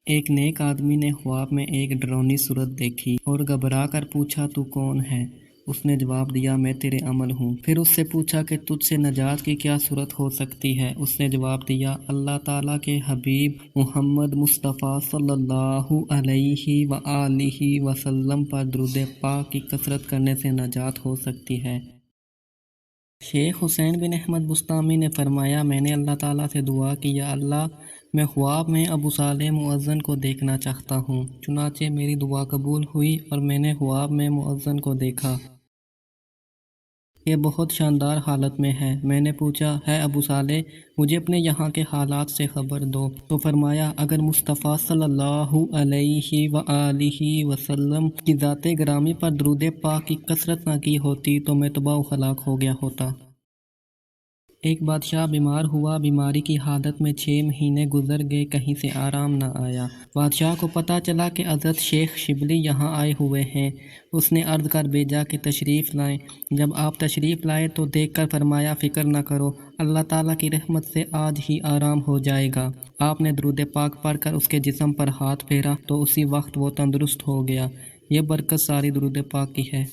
ایک نیک آدمی نے خواب میں ایک ڈراؤنی صورت دیکھی اور گھبرا کر پوچھا تو کون ہے؟ اس نے جواب دیا میں تیرے عمل ہوں۔ پھر اس سے پوچھا کہ تجھ سے نجات کی کیا صورت ہو سکتی ہے؟ اس نے جواب دیا اللہ تعالیٰ کے حبیب محمد مصطفیٰ صلی اللہ علیہ وآلہ وسلم پر درود پاک کی کثرت کرنے سے نجات ہو سکتی ہے۔ شیخ حسین بن احمد بسطامی نے فرمایا میں نے اللہ تعالیٰ سے دعا کی یا اللہ میں خواب میں ابو صالح مؤذن کو دیکھنا چاہتا ہوں۔ چنانچہ میری دعا قبول ہوئی اور میں نے خواب میں مؤذن کو دیکھا۔ یہ بہت شاندار حالت میں ہے۔ میں نے پوچھا ہے ابو صالح مجھے اپنے یہاں کے حالات سے خبر دو، تو فرمایا اگر مصطفیٰ صلی اللہ علیہ وآلہ وسلم کی ذات گرامی پر درود پاک کی کثرت نہ کی ہوتی تو میں تباہ و ہلاک ہو گیا ہوتا۔ ایک بادشاہ بیمار ہوا، بیماری کی حالت میں 6 مہینے گزر گئے، کہیں سے آرام نہ آیا۔ بادشاہ کو پتہ چلا کہ حضرت شیخ شبلی یہاں آئے ہوئے ہیں۔ اس نے عرض کر بھیجا کہ تشریف لائیں۔ جب آپ تشریف لائے تو دیکھ کر فرمایا فکر نہ کرو، اللہ تعالیٰ کی رحمت سے آج ہی آرام ہو جائے گا۔ آپ نے درود پاک پڑھ کر اس کے جسم پر ہاتھ پھیرا تو اسی وقت وہ تندرست ہو گیا۔ یہ برکت ساری درود پاک کی ہے۔